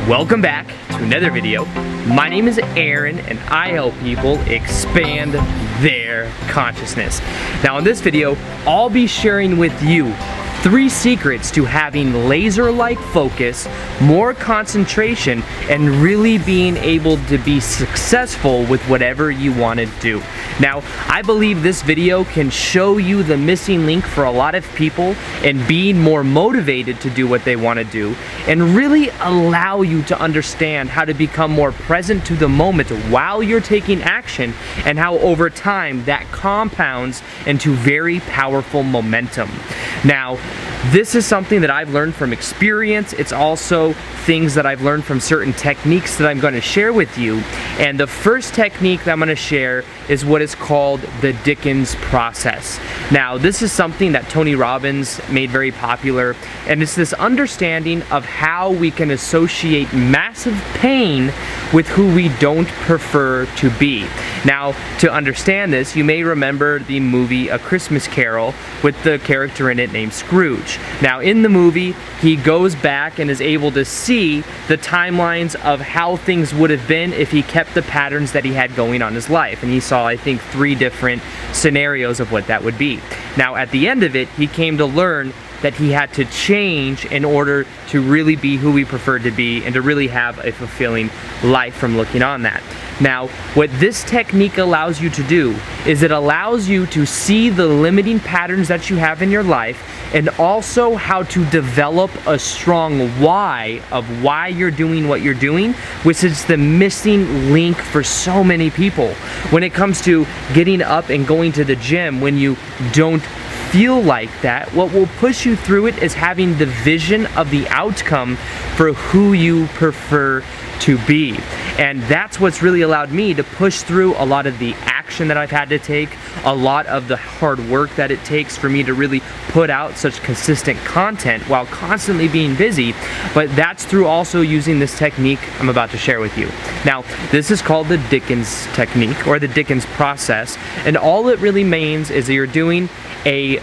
Welcome back to another video. My name is Aaron and I help people expand their consciousness. Now in this video, I'll be sharing with you 3 secrets to having laser-like focus, more concentration, and really being able to be successful with whatever you want to do. Now, I believe this video can show you the missing link for a lot of people and being more motivated to do what they want to do, and really allow you to understand how to become more present to the moment while you're taking action, and how over time that compounds into very powerful momentum. Now, this is something that I've learned from experience. It's also things that I've learned from certain techniques that I'm going to share with you. And the first technique that I'm going to share is what is called the Dickens process. Now, this is something that Tony Robbins made very popular, and it's this understanding of how we can associate massive pain with who we don't prefer to be. Now, to understand this, you may remember the movie A Christmas Carol with the character in it named Scrooge. Now, in the movie, he goes back and is able to see the timelines of how things would have been if he kept the patterns that he had going on his life. And he saw, I think, 3 different scenarios of what that would be. Now, at the end of it, he came to learn that he had to change in order to really be who he preferred to be and to really have a fulfilling life from looking on that. Now, what this technique allows you to do is it allows you to see the limiting patterns that you have in your life, and also how to develop a strong why of why you're doing what you're doing, which is the missing link for so many people. When it comes to getting up and going to the gym when you don't feel like that, what will push you through it is having the vision of the outcome for who you prefer to be. And that's what's really allowed me to push through a lot of the action that I've had to take, a lot of the hard work that it takes for me to really put out such consistent content while constantly being busy. But that's through also using this technique I'm about to share with you. Now, this is called the Dickens technique, or the Dickens process, and all it really means is that you're doing a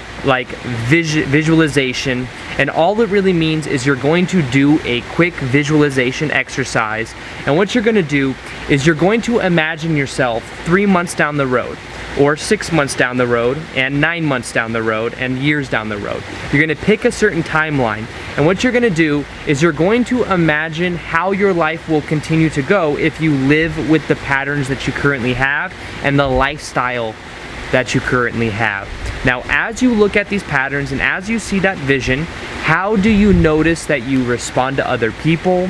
visualization, and all it really means is you're going to do a quick visualization exercise. And what you're going to do is you're going to imagine yourself 3 months down the road, or 6 months down the road, and 9 months down the road, and years down the road. You're going to pick a certain timeline, and what you're going to do is you're going to imagine how your life will continue to go if you live with the patterns that you currently have and the lifestyle that you currently have. Now, as you look at these patterns and as you see that vision, how do you notice that you respond to other people?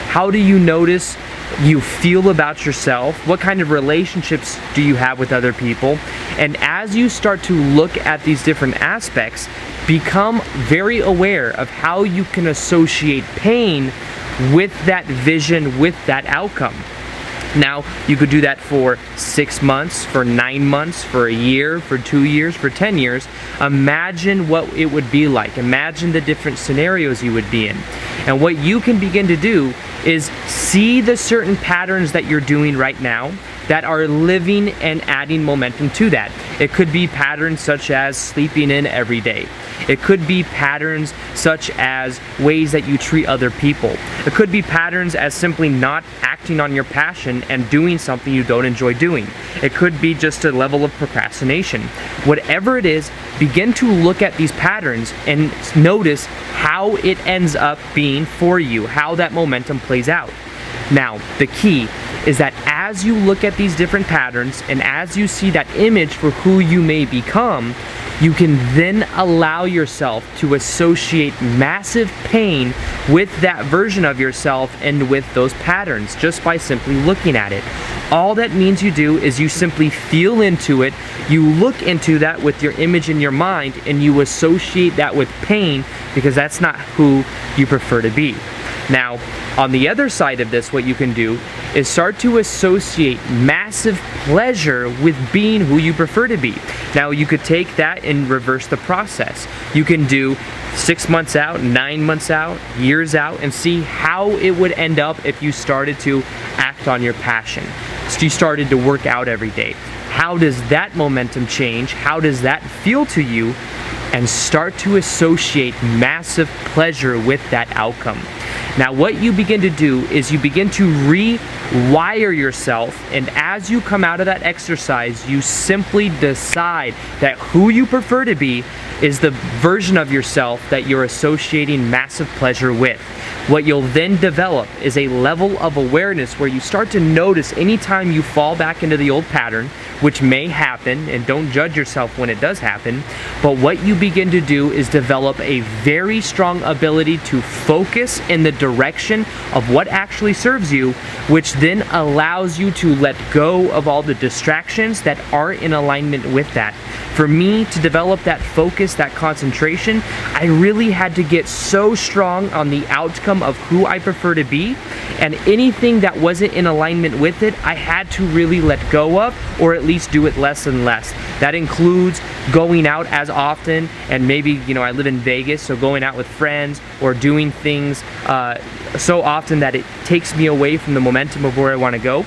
How do you notice you feel about yourself? What kind of relationships do you have with other people? And as you start to look at these different aspects, become very aware of how you can associate pain with that vision, with that outcome. Now, you could do that for 6 months, for 9 months, for a year, for 2 years, for 10 years. Imagine what it would be like. Imagine the different scenarios you would be in. And what you can begin to do is see the certain patterns that you're doing right now that are living and adding momentum to that. It could be patterns such as sleeping in every day. It could be patterns such as ways that you treat other people. It could be patterns as simply not acting on your passion and doing something you don't enjoy doing. It could be just a level of procrastination. Whatever it is, begin to look at these patterns and notice how it ends up being for you, how that momentum plays out. Now, the key is that as you look at these different patterns and as you see that image for who you may become, you can then allow yourself to associate massive pain with that version of yourself and with those patterns just by simply looking at it. All that means you do is you simply feel into it, you look into that with your image in your mind, and you associate that with pain because that's not who you prefer to be. Now, on the other side of this, what you can do is start to associate massive pleasure with being who you prefer to be. Now, you could take that and reverse the process. You can do 6 months out, 9 months out, years out, and see how it would end up if you started to act on your passion. So you started to work out every day. How does that momentum change? How does that feel to you? And start to associate massive pleasure with that outcome. Now what you begin to do is you begin to rewire yourself, and as you come out of that exercise, you simply decide that who you prefer to be is the version of yourself that you're associating massive pleasure with. What you'll then develop is a level of awareness where you start to notice anytime you fall back into the old pattern, which may happen, and don't judge yourself when it does happen, but what you begin to do is develop a very strong ability to focus in the direction of what actually serves you, which then allows you to let go of all the distractions that aren't in alignment with that. For me to develop that focus, that concentration, I really had to get so strong on the outcome of who I prefer to be, and anything that wasn't in alignment with it, I had to really let go of, or at least do it less and less. That includes going out as often, and maybe, I live in Vegas, so going out with friends or doing things so often that it takes me away from the momentum of where I want to go.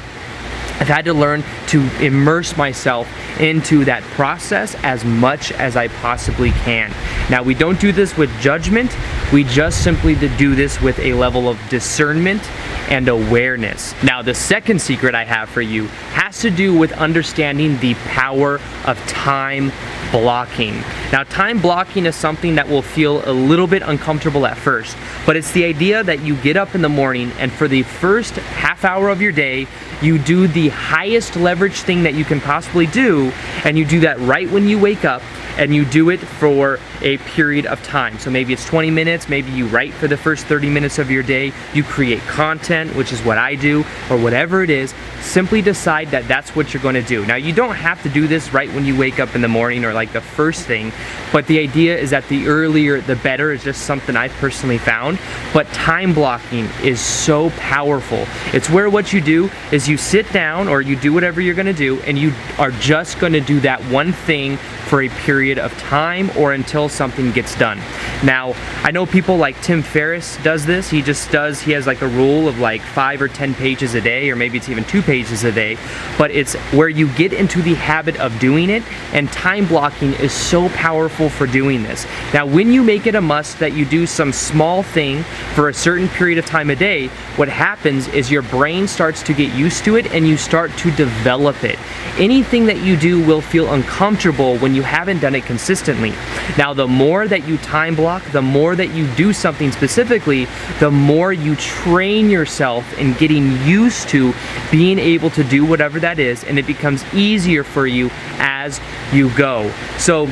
I've had to learn to immerse myself into that process as much as I possibly can. Now, we don't do this with judgment, we just simply do this with a level of discernment and awareness. Now, the second secret I have for you has to do with understanding the power of time blocking. Now, time blocking is something that will feel a little bit uncomfortable at first, but it's the idea that you get up in the morning and for the first half hour of your day, you do the highest leverage thing that you can possibly do, and you do that right when you wake up, and you do it for a period of time. So maybe it's 20 minutes, maybe you write for the first 30 minutes of your day, you create content, which is what I do, or whatever it is. Simply decide that that's what you're going to do. Now, you don't have to do this right when you wake up in the morning or like the first thing, but the idea is that the earlier the better is just something I've personally found. But time blocking is so powerful. It's where what you do is you sit down or you do whatever you're going to do, and you are just going to do that one thing for a period of time or until something gets done. Now, I know people like Tim Ferriss does this. He has like a rule of like 5 or 10 pages a day, or maybe it's even 2 pages a day, but it's where you get into the habit of doing it, and time blocking is so powerful for doing this. Now, when you make it a must that you do some small thing for a certain period of time a day, what happens is your brain starts to get used to it and you start to develop it. Anything that you do will feel uncomfortable when you haven't done it consistently. Now, the more that you time block, the more that you do something specifically, the more you train yourself in getting used to being able to do whatever that is, and it becomes easier for you as you go. So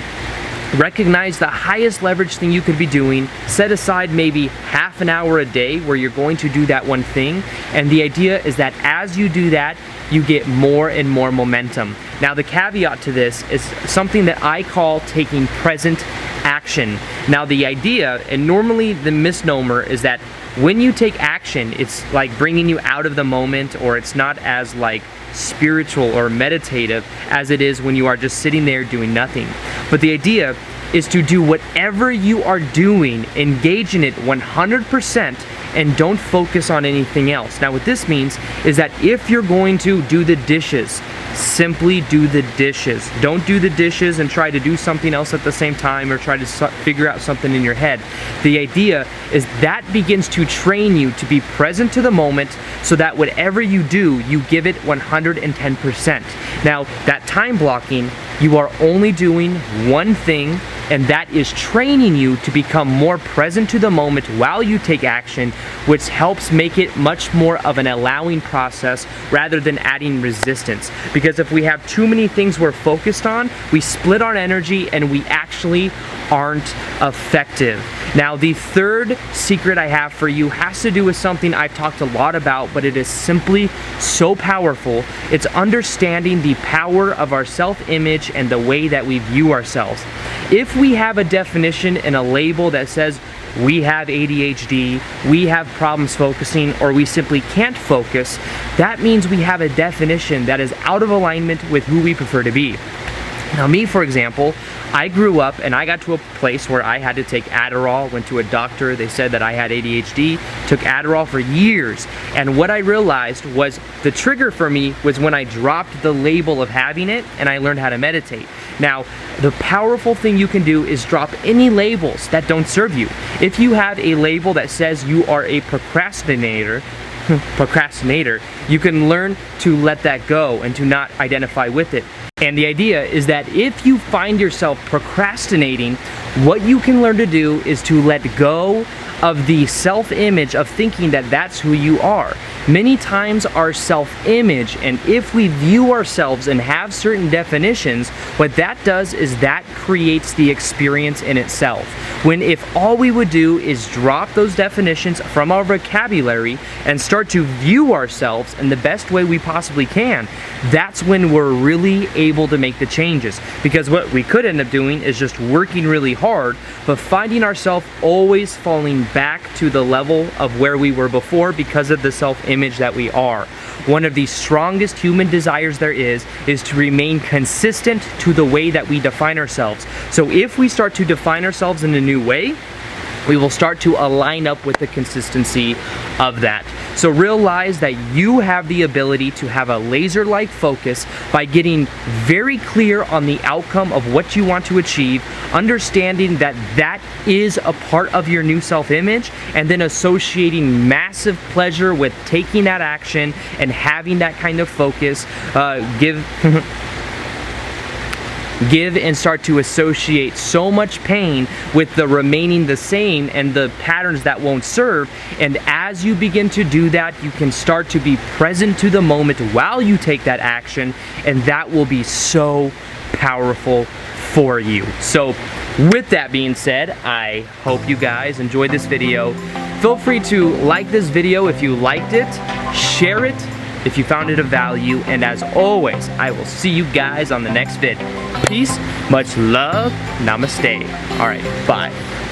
recognize the highest leverage thing you could be doing. Set aside maybe half an hour a day where you're going to do that one thing, and the idea is that as you do that, you get more and more momentum. Now, the caveat to this is something that I call taking present action. Now, the idea, and normally the misnomer, is that when you take action, it's like bringing you out of the moment, or it's not as like spiritual or meditative as it is when you are just sitting there doing nothing. But the idea is to do whatever you are doing, engage in it 100%, and don't focus on anything else. Now, what this means is that if you're going to do the dishes, simply do the dishes. Don't do the dishes and try to do something else at the same time, or try to figure out something in your head. The idea is that begins to train you to be present to the moment, so that whatever you do, you give it 110%. Now, that time blocking, you are only doing one thing, and that is training you to become more present to the moment while you take action, which helps make it much more of an allowing process rather than adding resistance. Because if we have too many things we're focused on, we split our energy and we actually aren't effective. Now, the third secret I have for you has to do with something I've talked a lot about, but it is simply so powerful. It's understanding the power of our self-image and the way that we view ourselves. If we have a definition and a label that says we have ADHD, we have problems focusing, or we simply can't focus, that means we have a definition that is out of alignment with who we prefer to be. Now me, for example, I grew up and I got to a place where I had to take Adderall, went to a doctor, they said that I had ADHD, took Adderall for years, and what I realized was the trigger for me was when I dropped the label of having it and I learned how to meditate. Now, the powerful thing you can do is drop any labels that don't serve you. If you have a label that says you are a procrastinator, you can learn to let that go and to not identify with it. And the idea is that if you find yourself procrastinating, what you can learn to do is to let go of the self-image of thinking that that's who you are. Many times our self-image, and if we view ourselves and have certain definitions, what that does is that creates the experience in itself. When if all we would do is drop those definitions from our vocabulary and start to view ourselves in the best way we possibly can, that's when we're really able to make the changes. Because what we could end up doing is just working really hard, but finding ourselves always falling back to the level of where we were before because of the self-image that we are. One of the strongest human desires there is to remain consistent to the way that we define ourselves. So if we start to define ourselves in a new way, we will start to align up with the consistency of that. So realize that you have the ability to have a laser-like focus by getting very clear on the outcome of what you want to achieve, understanding that that is a part of your new self-image, and then associating massive pleasure with taking that action and having that kind of focus. Give and start to associate so much pain with the remaining the same and the patterns that won't serve. And as you begin to do that, you can start to be present to the moment while you take that action, and that will be so powerful for you. So with that being said, I hope you guys enjoyed this video. Feel free to like this video if you liked it, share it if you found it of value, and as always, I will see you guys on the next vid. Peace, much love, namaste. All right, bye.